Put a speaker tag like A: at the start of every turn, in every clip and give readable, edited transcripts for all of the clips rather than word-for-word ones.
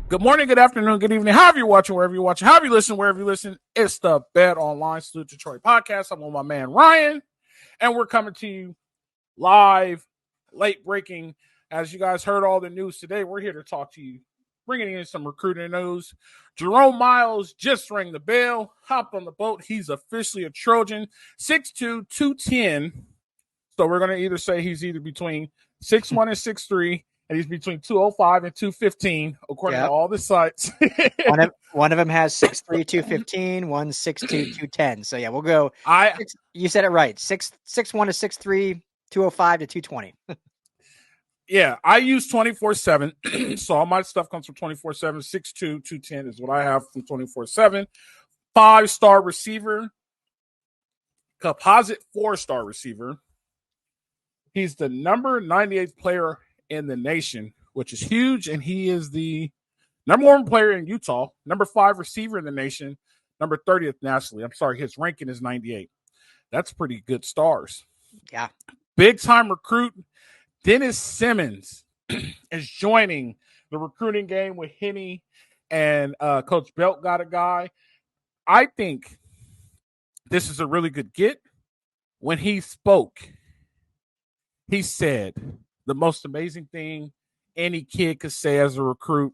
A: Good morning, good afternoon, good evening. However you're watching, wherever you're watching, however you listen, wherever you listen, it's the Bet Online Salute Detroit podcast. I'm with my man Ryan, and we're coming to you live, late breaking. As you guys heard all the news today, we're here to talk to you, bringing in some recruiting news. Jerome Miles just rang the bell, hopped on the boat. He's officially a Trojan, 6'2", 210. So we're going to either say he's either between 6'1" and 6'3", and he's between 205 and 215, according to all the sites.
B: one of them has 6'3", 215, one 6'2", 210. So yeah, we'll go. You said it right. 6'1" to 6'3", 205 to 220.
A: Yeah, I use 24/7. So all my stuff comes from 24/7. 6'2", 210 is what I have from 24/7. 5-star receiver, composite 4-star receiver. He's the number 98th player in the nation, which is huge, and he is the number 1 player in Utah, number 5 receiver in the nation, number 30th nationally. I'm sorry, his ranking is 98. That's pretty good stars.
B: Yeah.
A: Big-time recruit, Dennis Simmons is joining the recruiting game with Henny, and Coach Belt got a guy. I think this is a really good get. When he spoke, he said the most amazing thing any kid could say as a recruit: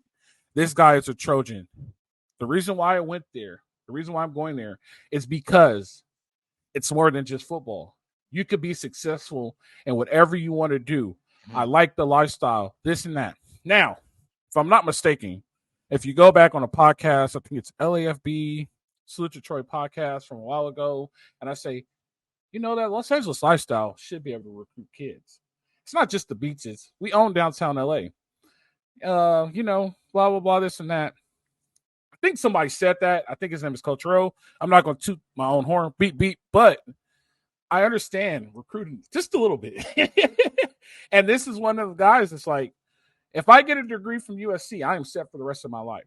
A: this guy is a Trojan. The reason why I went there, the reason why I'm going there, is because it's more than just football. You could be successful in whatever you want to do. I like the lifestyle, this and that. Now, if I'm not mistaken, if you go back on a podcast, I think it's LAFB, Salute Detroit podcast from a while ago, and I say, you know, that Los Angeles lifestyle should be able to recruit kids. It's not just the beaches. We own downtown LA. Blah, blah, blah, this and that. I think somebody said that. I think his name is Coach Rowe. I'm not going to toot my own horn, beep, but I understand recruiting just a little bit. And this is one of the guys that's like, if I get a degree from USC, I am set for the rest of my life.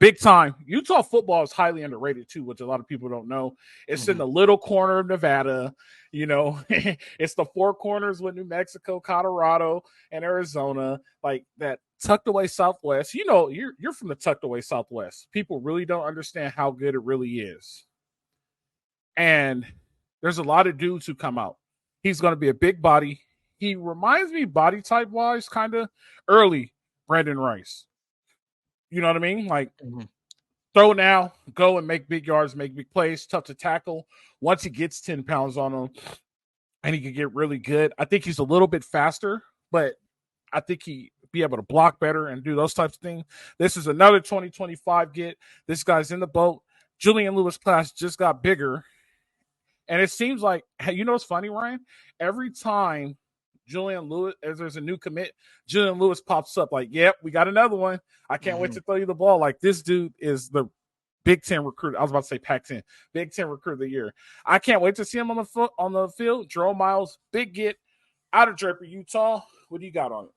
A: Big time. Utah football is highly underrated too, which a lot of people don't know. It's in the little corner of Nevada. It's the 4 corners with New Mexico, Colorado, and Arizona, like that tucked away Southwest. You're from the tucked away Southwest. People really don't understand how good it really is. And there's a lot of dudes who come out. He's going to be a big body. He reminds me body type wise, kind of early Brandon Rice. You know what I mean? Like, throw now, go and make big yards, make big plays, tough to tackle. Once he gets 10 pounds on him, and he can get really good. I think he's a little bit faster, but I think he be able to block better and do those types of things. This is another 2025 get. This guy's in the boat. Julian Lewis class just got bigger. And it seems like, you know what's funny, Ryan? Every time Julian Lewis, as there's a new commit, Julian Lewis pops up like, yep, we got another one. I can't wait to throw you the ball. Like, this dude is the Big Ten recruit. I was about to say Pac-10, Big Ten recruit of the year. I can't wait to see him on the field. Jerome Miles, big get out of Draper, Utah. What do you got on it?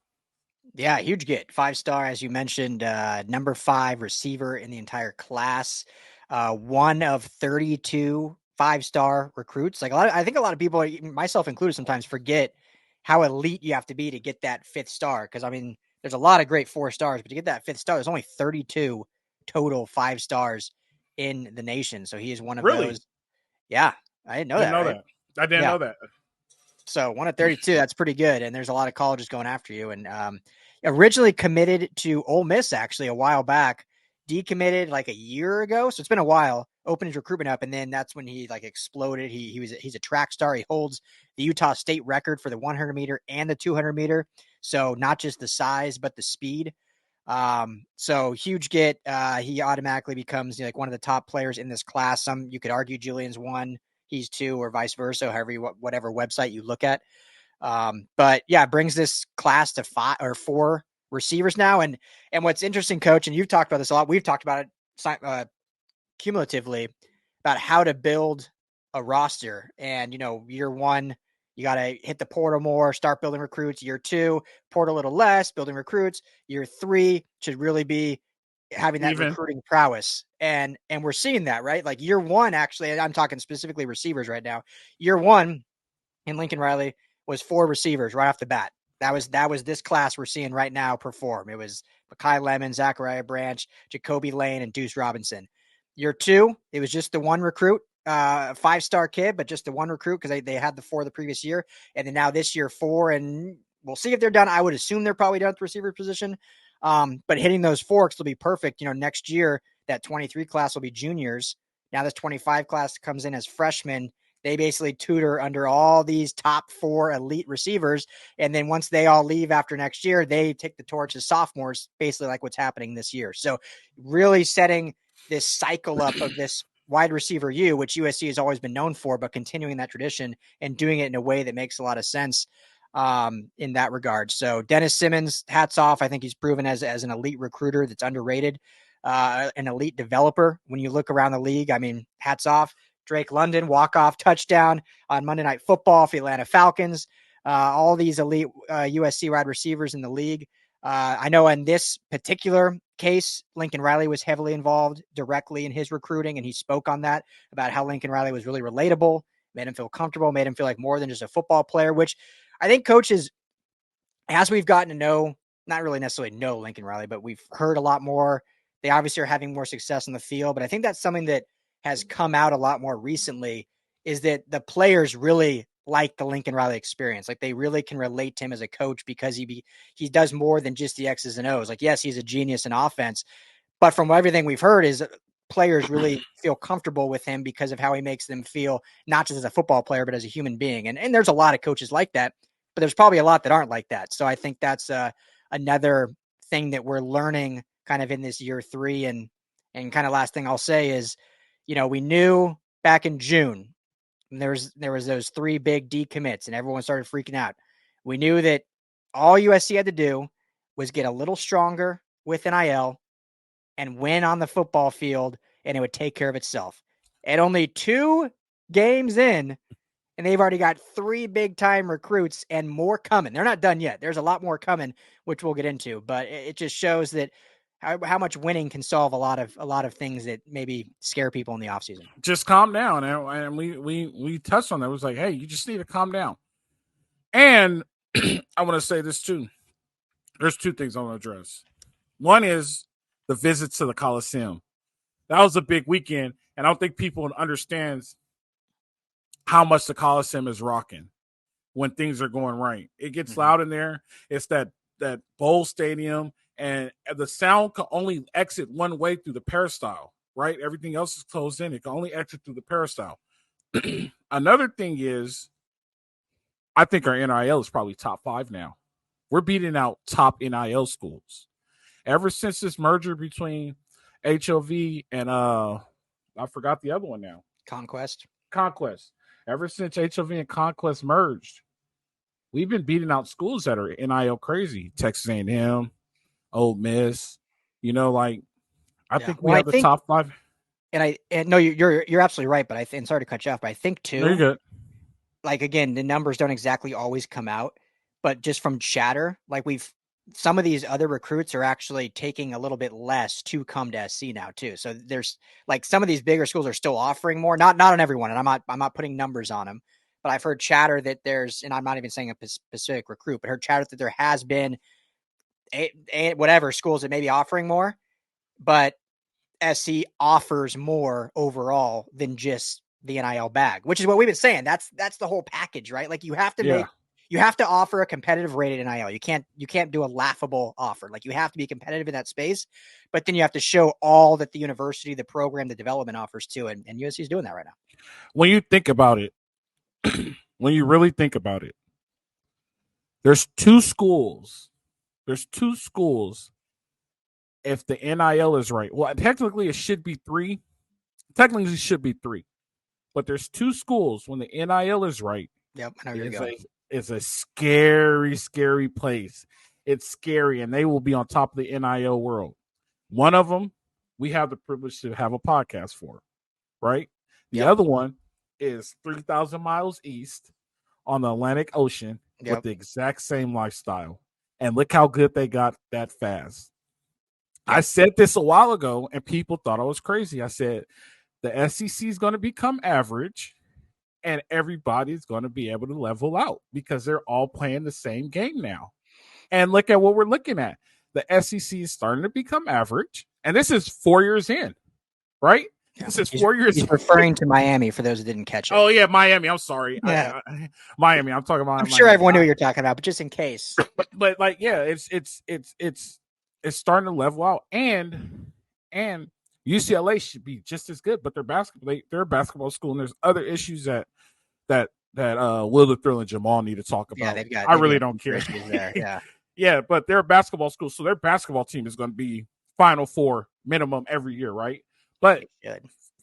B: Yeah, huge get. 5-star, as you mentioned, number 5 receiver in the entire class. One of 32 5-star recruits. I think a lot of people, myself included, sometimes forget how elite you have to be to get that 5th star. Because I mean, there's a lot of great 4 stars, but to get that 5th star, there's only 32 total 5 stars in the nation. So he is one of those. Yeah, I didn't know that.
A: I didn't know that.
B: So 1 of 32, that's pretty good. And there's a lot of colleges going after you. And originally committed to Ole Miss actually a while back, decommitted like a year ago. So it's been a while. Opened his recruitment up, and then that's when he exploded. He's a track star. He holds the Utah state record for the 100 meter and the 200 meter. So not just the size, but the speed. So huge get. He automatically becomes one of the top players in this class. You could argue Julian's 1, he's 2, or vice versa, whatever website you look at. But yeah, it brings this class to 5 or 4 receivers now. And what's interesting, Coach, and you've talked about this a lot. We've talked about it cumulatively about how to build a roster. And, year 1, you got to hit the portal more, start building recruits. Year 2, portal a little less, building recruits. Year 3 should really be having that recruiting prowess. And we're seeing that, right? Like year 1, actually, I'm talking specifically receivers right now. Year 1 in Lincoln Riley was 4 receivers right off the bat. That was this class we're seeing right now perform. It was Kai Lemon, Zachariah Branch, Jacoby Lane, and Deuce Robinson. Year 2, it was just the one recruit, 5-star kid, but just the one recruit because they had the 4 the previous year. And then now this year 4, and we'll see if they're done. I would assume they're probably done at the receiver position. But hitting those forks will be perfect. Next year, that 23 class will be juniors. Now this 25 class comes in as freshmen. They basically tutor under all these top 4 elite receivers. And then once they all leave after next year, they take the torch as sophomores, basically like what's happening this year. So really setting this cycle up of this wide receiver U, which USC has always been known for, but continuing that tradition and doing it in a way that makes a lot of sense in that regard. So Dennis Simmons, hats off. I think he's proven as an elite recruiter that's underrated, an elite developer. When you look around the league, I mean, hats off. Drake London, walk-off touchdown on Monday Night Football for the Atlanta Falcons. All these elite USC wide receivers in the league. I know in this particular case, Lincoln Riley was heavily involved directly in his recruiting, and he spoke on that about how Lincoln Riley was really relatable, made him feel comfortable, made him feel like more than just a football player, which I think coaches, as we've gotten to know, not really necessarily know Lincoln Riley, but we've heard a lot more. They obviously are having more success in the field, but I think that's something that has come out a lot more recently, is that the players really like the Lincoln Riley experience. Like they really can relate to him as a coach because he does more than just the X's and O's. Like, yes, he's a genius in offense, but from everything we've heard is players really feel comfortable with him because of how he makes them feel, not just as a football player, but as a human being. And there's a lot of coaches like that, but there's probably a lot that aren't like that. So I think that's another thing that we're learning kind of in this year 3. And kind of last thing I'll say is, we knew back in June, there was those 3 big decommits and everyone started freaking out. We knew that all USC had to do was get a little stronger with NIL and win on the football field, and it would take care of itself. And only 2 games in, and they've already got 3 big-time recruits and more coming. They're not done yet. There's a lot more coming, which we'll get into. But it just shows that how much winning can solve a lot of things that maybe scare people in the offseason.
A: Just calm down. And we touched on that. It was like, hey, you just need to calm down. And I want to say this too. There's 2 things I want to address. One is the visit to the Coliseum. That was a big weekend, and I don't think people understand how much the Coliseum is rocking when things are going right. It gets loud in there. It's that bowl stadium, and the sound can only exit one way through the peristyle, right? Everything else is closed in. It can only exit through the peristyle. Another thing is, I think our NIL is probably top 5 now. We're beating out top NIL schools. Ever since this merger between HOV and I forgot the other one now.
B: Conquest.
A: Ever since HOV and Conquest merged, we've been beating out schools that are NIL crazy. Texas A&M, Ole Miss. I think we have the top 5.
B: And no, you're absolutely right. But and sorry to cut you off, but I think too.
A: Very good.
B: Like again, the numbers don't exactly always come out, but just from chatter, like some of these other recruits are actually taking a little bit less to come to SC now too. So there's like some of these bigger schools are still offering more, not on everyone. And I'm not putting numbers on them, but I've heard chatter that there's, and I'm not even saying a specific recruit, but heard chatter that there has been whatever schools that may be offering more, but SC offers more overall than just the NIL bag, which is what we've been saying. That's the whole package, right? Like you have to offer a competitive rate at NIL. You can't do a laughable offer. Like you have to be competitive in that space, but then you have to show all that the university, the program, the development offers too. And USC is doing that right now.
A: When you think about it, when you really think about it, there's 2 schools. If the NIL is right, well, technically it should be 3. Technically it should be 3, but there's 2 schools when the NIL is right.
B: Yep, I know you're going.
A: It's a scary, scary place. It's scary, and they will be on top of the NIL world. One of them, we have the privilege to have a podcast for, right? The other one is 3,000 miles east on the Atlantic Ocean with the exact same lifestyle. And look how good they got that fast. I said this a while ago, and people thought I was crazy. I said the SEC is going to become average, and everybody's going to be able to level out because they're all playing the same game now. And look at what we're looking at. the SEC is starting to become average, and this is 4 years in, right?
B: Yeah.
A: This is 4 years.
B: He's referring to Miami for those who didn't catch it.
A: Oh yeah, Miami. I'm sorry,
B: Yeah.
A: Miami. I'm talking about.
B: I'm sure everyone knew what you're talking about, but just in case.
A: But like, yeah, it's starting to level out, and UCLA should be just as good, but they're a basketball school, and there's other issues that Will the Thrill and Jamal need to talk about.
B: Yeah,
A: I really don't care.
B: There. Yeah.
A: Yeah, but they're a basketball school, so their basketball team is going to be Final Four minimum every year, right? But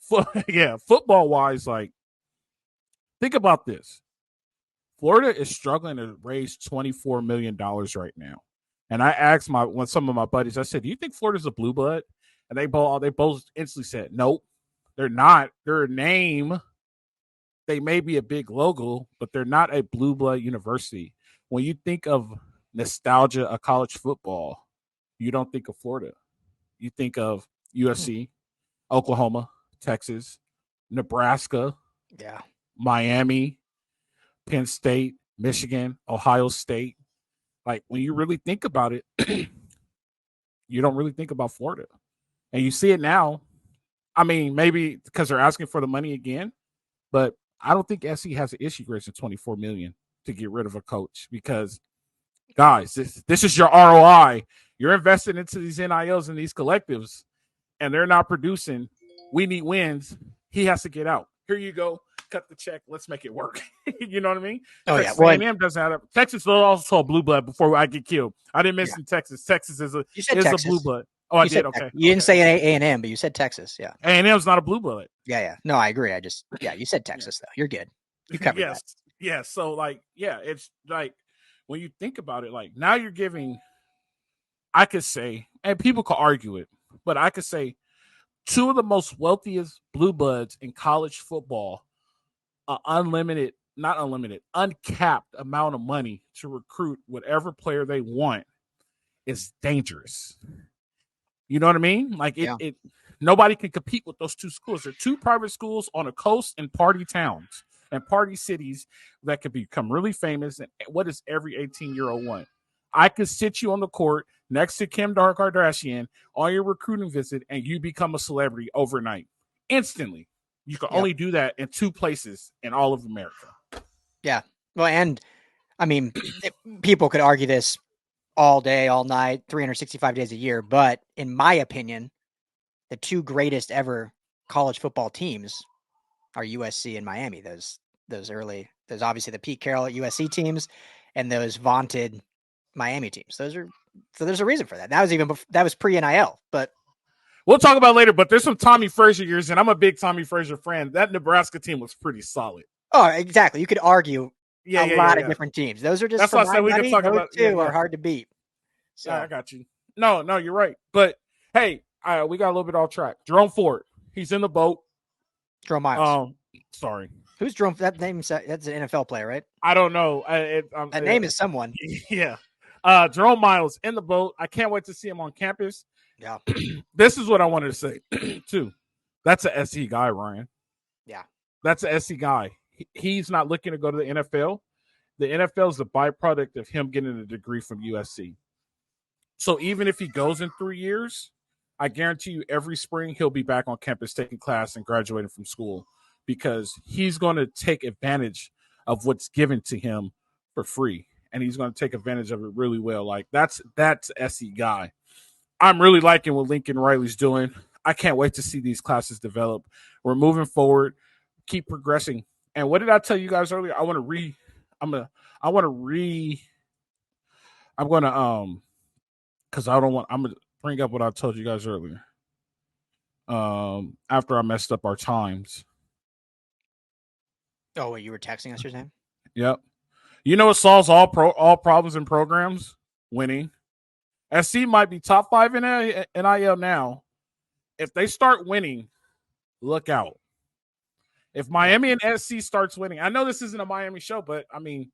A: football wise, like, think about this. Florida is struggling to raise $24 million right now. And I asked some of my buddies, I said, do you think Florida's a blue blood? And they both instantly said, nope, they're not. They're a name. They may be a big logo, but they're not a blue blood university. When you think of nostalgia of college football, you don't think of Florida. You think of USC, Oklahoma, Texas, Nebraska, Miami, Penn State, Michigan, Ohio State. Like, when you really think about it, you don't really think about Florida. And you see it now. I mean, maybe because they're asking for the money again, but I don't think SC has an issue raising $24 million to get rid of a coach, because, guys, this is your ROI. You're invested into these NILs and these collectives, and they're not producing. We need wins. He has to get out. Here you go. Cut the check. Let's make it work. You know what I mean?
B: Oh,
A: Texas
B: yeah.
A: A&M doesn't have it. Texas is also a blue blood before I get killed. I didn't mention Texas. Texas is a blue blood. Oh, I did? Okay.
B: You didn't say A&M, but you said Texas. Yeah.
A: A&M's not a blue blood.
B: Yeah. No, I agree. You said Texas, though. You're good. You covered that.
A: Yeah. So, like, yeah, it's like, when you think about it, like, now you're giving, I could say, and people could argue it, but I could say two of the most wealthiest blue bloods in college football, uncapped amount of money to recruit whatever player they want is dangerous. You know what I mean? Like, it nobody can compete with those two schools. They're two private schools on a coast and party towns and party cities that could become really famous. And what does every 18-year-old want? I could sit you on the court next to Kim Kardashian on your recruiting visit, and you become a celebrity overnight, instantly. You can only do that in two places in all of America.
B: Yeah. Well, and I mean, people could argue this all day, all night, 365 days a year. But in my opinion, the two greatest ever college football teams are USC and Miami. Those obviously the Pete Carroll USC teams and those vaunted Miami teams. So there's a reason for that. That was pre-NIL, but
A: we'll talk about it later. But there's some Tommy Frazier years, and I'm a big Tommy Frazier fan. That Nebraska team was pretty solid.
B: Oh, exactly. You could argue a lot of different teams. Those are just, that's why I said we can talk about. Two are hard to beat. So
A: I got you. No, you're right. But hey, we got a little bit off track. Jerome Ford, he's in the boat.
B: Jerome Miles.
A: Sorry.
B: Who's Jerome? That name? That's an NFL player, right?
A: I don't know.
B: That name is someone.
A: Yeah. Jerome Miles in the boat. I can't wait to see him on campus.
B: Yeah.
A: This is what I wanted to say too. That's a SC guy, Ryan.
B: Yeah.
A: That's a SC guy. He's not looking to go to the NFL. The NFL is a byproduct of him getting a degree from USC. So even if he goes in 3 years, I guarantee you every spring he'll be back on campus taking class and graduating from school, because he's going to take advantage of what's given to him for free, and he's going to take advantage of it really well. Like, that's SC guy. I'm really liking what Lincoln Riley's doing. I can't wait to see these classes develop. We're moving forward, keep progressing. And what did I tell you guys earlier? I'm gonna bring up what I told you guys earlier. After I messed up our times.
B: Oh, wait, you were texting us your name?
A: Yep. You know what solves all problems in programs? Winning. SC might be top 5 in NIL now. If they start winning, look out. If Miami and SC starts winning, I know this isn't a Miami show, but I mean,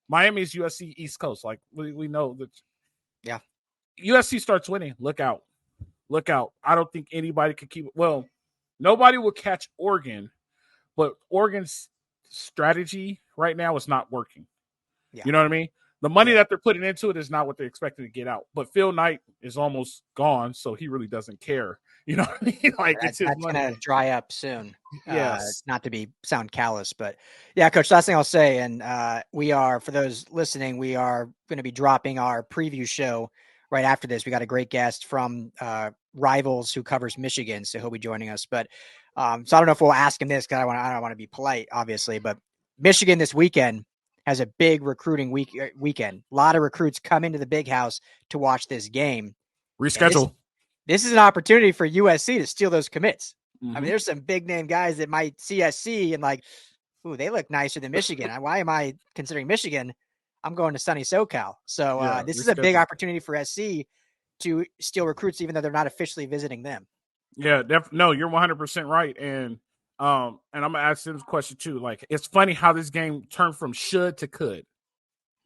A: Miami is USC East Coast. Like, we know that.
B: Yeah.
A: USC starts winning, look out. Look out. I don't think anybody could keep it. Well, nobody will catch Oregon, but Oregon's strategy right now is not working.
B: Yeah.
A: You know what I mean? The money that they're putting into it is not what they're expecting to get out. But Phil Knight is almost gone, so he really doesn't care. You know what I mean? Like it's his money.
B: That's going to dry up soon.
A: Yes.
B: Not to sound callous, but yeah, Coach, last thing I'll say, and we are, for those listening, we are going to be dropping our preview show right after this. We got a great guest from Rivals who covers Michigan, so he'll be joining us. But so I don't know if we'll ask him this because I don't want to be polite, obviously, but Michigan this weekend has a big recruiting weekend. A lot of recruits come into the big house to watch this game.
A: Reschedule.
B: This is an opportunity for USC to steal those commits.
A: Mm-hmm.
B: I mean, there's some big name guys that might see SC and like, ooh, they look nicer than Michigan. Why am I considering Michigan? I'm going to sunny SoCal. So this is a big opportunity for SC to steal recruits, even though they're not officially visiting them.
A: Yeah, no, you're 100% right. And I'm gonna ask this question too. Like, it's funny how this game turned from should to could,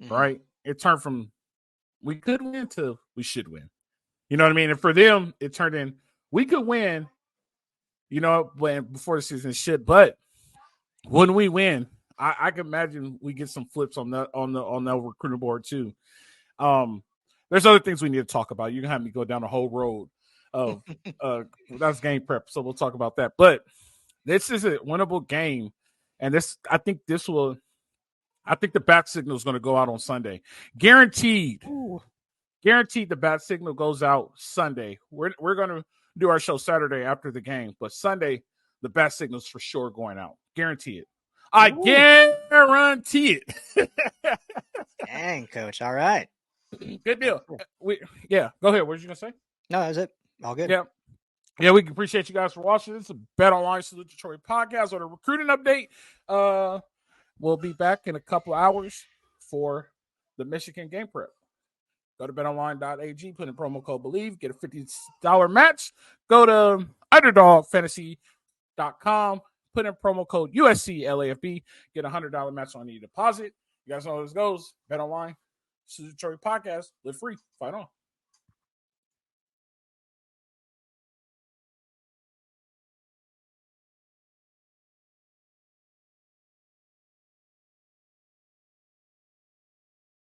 A: right? It turned from we could win to we should win. You know what I mean? And for them, it turned in we could win. You know, when before the season should, but when we win, I can imagine we get some flips on the recruiter board too. There's other things we need to talk about. You can have me go down the whole road of that's game prep, so we'll talk about that. But this is a winnable game, and I think the bat signal is going to go out on Sunday, guaranteed.
B: Ooh.
A: Guaranteed, the bat signal goes out Sunday. We're going to do our show Saturday after the game, but Sunday the bat signal's for sure going out. Guarantee it. I guarantee it.
B: Dang, Coach. All right.
A: Good deal. Go ahead. What was you gonna say?
B: No, that was it. All good.
A: Yeah. We appreciate you guys for watching. This is a Bet Online Salute Detroit podcast on a recruiting update. We'll be back in a couple hours for the Michigan game prep. Go to betonline.ag, put in promo code BELIEVE, get a $50 match. Go to underdogfantasy.com, put in promo code USC LAFB, get a $100 match on your deposit. You guys know how this goes. Bet Online, Detroit podcast, live free, fight on.